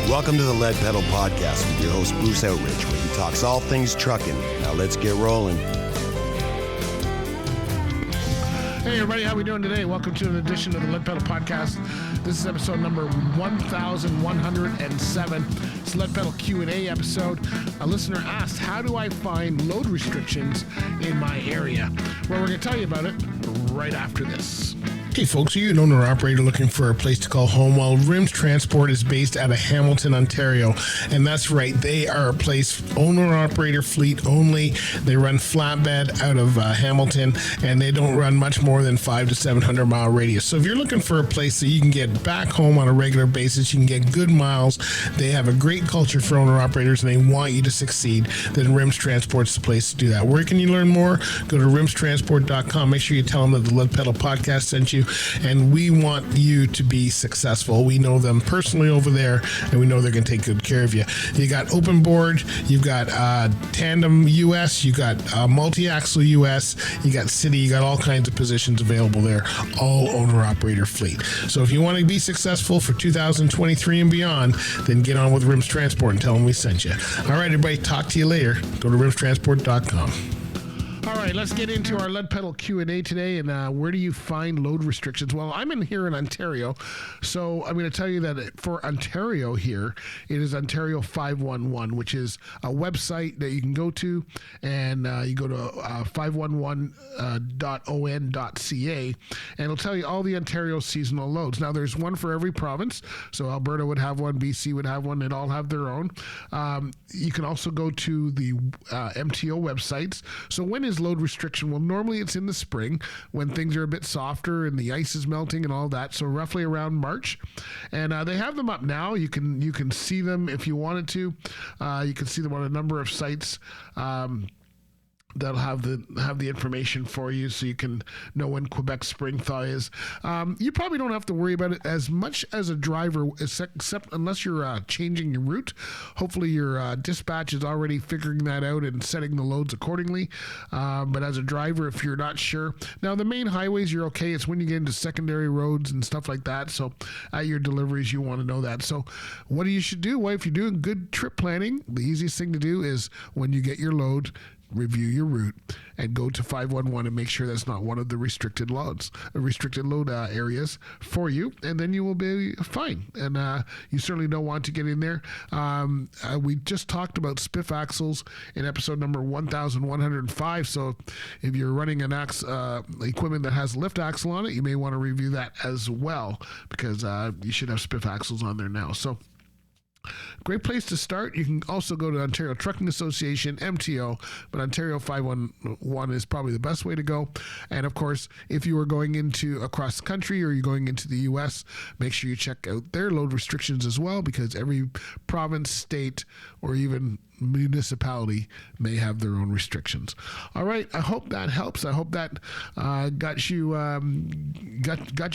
Welcome to the Lead Pedal Podcast with your host, Bruce Outridge, where he talks all things trucking. Now let's get rolling. Hey everybody, how we doing today? Welcome to an edition of the Lead Pedal Podcast. This is episode number 1107. It's Lead Pedal Q&A episode. A listener asked, how do I find load restrictions in my area? Well, we're going to tell you about it right after this. Hey folks, are you an owner or operator looking for a place to call home? Well, Rims Transport is based out of Hamilton, Ontario. And that's right, they are a place, owner-operator fleet only. They run flatbed out of Hamilton, and they don't run much more than 500 to 700 mile radius. So if you're looking for a place that you can get back home on a regular basis, you can get good miles, they have a great culture for owner-operators, and they want you to succeed, then Rims Transport's the place to do that. Where can you learn more? Go to rimstransport.com. Make sure you tell them that the Lead Pedal Podcast sent you. And we want you to be successful. We know them personally over there, and we know they're going to take good care of you. You got open board, you've got tandem US, you got multi-axle US, you got city, you got all kinds of positions available there, all owner-operator fleet. So if you want to be successful for 2023 and beyond, then get on with Rims Transport and tell them we sent you. All right, everybody, talk to you later. Go to rimstransport.com. All right, let's get into our Lead Pedal Q&A today. And where do you find load restrictions? Well, I'm here in Ontario, so I'm going to tell you that for Ontario here, it is Ontario 511, which is a website that you can go to, and you go to 511.on.ca, and it'll tell you all the Ontario seasonal loads. Now, there's one for every province, so Alberta would have one, BC would have one, they'd all have their own. You can also go to the MTO websites. So when is load restriction? Well, normally it's in the spring when things are a bit softer and the ice is melting and all that. So roughly around March, and they have them up now. You can see them if you wanted to. You can see them on a number of sites. That'll have the information for you, so you can know when Quebec spring thaw is. You probably don't have to worry about it as much as a driver, except unless you're changing your route. Hopefully your dispatch is already figuring that out and setting the loads accordingly. But as a driver, if you're not sure, now the main highways you're okay. It's when you get into secondary roads and stuff like that. So at your deliveries, you want to know that. So what you should do? Well, if you're doing good trip planning, the easiest thing to do is when you get your load, review your route and go to 511 and make sure that's not one of the restricted load areas for you, and then you will be fine. And you certainly don't want to get in there. We just talked about spiff axles in episode number 1105. So if you're running an equipment that has lift axle on it, you may want to review that as well, because you should have spiff axles on there now. So great place to start. You can also go to Ontario Trucking Association, MTO, but Ontario 511 is probably the best way to go. And of course, if you are going into across the country or you're going into the US, make sure you check out their load restrictions as well, because every province, state, or even municipality may have their own restrictions. All right, I hope that helps. I hope that got you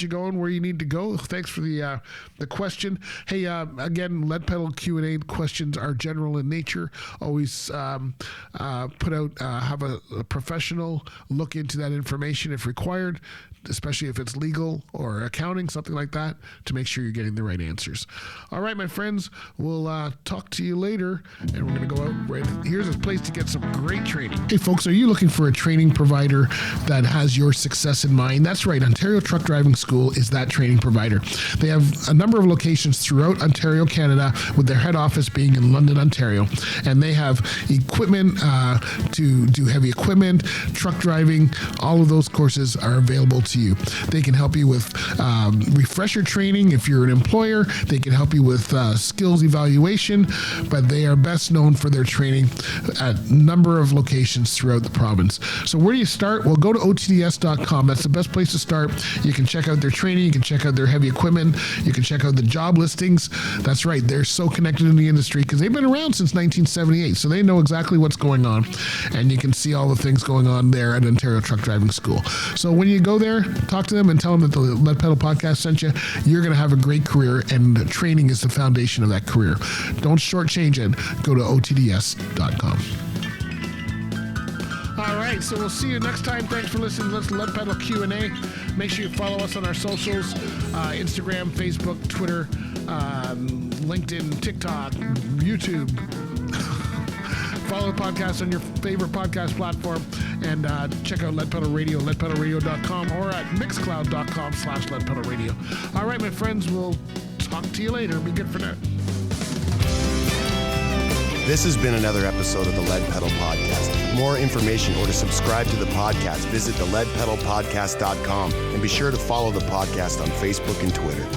going where you need to go. Thanks for the question. Hey, again, Lead Pedal Q&A questions are general in nature. Always put out have a professional look into that information if required, especially if it's legal or accounting, something like that, to make sure you're getting the right answers. All right, my friends, we'll talk to you later, and we're going to go out right. Here's a place to get some great training. Hey, folks, are you looking for a training provider that has your success in mind? That's right. Ontario Truck Driving School is that training provider. They have a number of locations throughout Ontario, Canada, with their head office being in London, Ontario. And they have equipment to do heavy equipment, truck driving. All of those courses are available to you. They can help you with refresher training if you're an employer. They can help you with skills evaluation, but they are best known for their training at a number of locations throughout the province. So where do you start? Well, go to otds.com. That's the best place to start. You can check out their training. You can check out their heavy equipment. You can check out the job listings. That's right. They're so connected in the industry because they've been around since 1978. So they know exactly what's going on. And you can see all the things going on there at Ontario Truck Driving School. So when you go there, talk to them and tell them that the Lead Pedal Podcast sent you. You're going to have a great career, and training is the foundation of that career. Don't shortchange it. Go to otds.com. All right. right, so we'll see you next time. Thanks for listening to Lead Pedal Q&A. Make sure you follow us on our socials, Instagram, Facebook, Twitter, LinkedIn, TikTok, YouTube. Follow the podcast on your favorite podcast platform, and check out Lead Pedal Radio, leadpedalradio.com, or at mixcloud.com/leadpedalradio. All right, my friends, we'll talk to you later. Be good for now. This has been another episode of the Lead Pedal Podcast. For more information or to subscribe to the podcast, visit theleadpedalpodcast.com, and be sure to follow the podcast on Facebook and Twitter.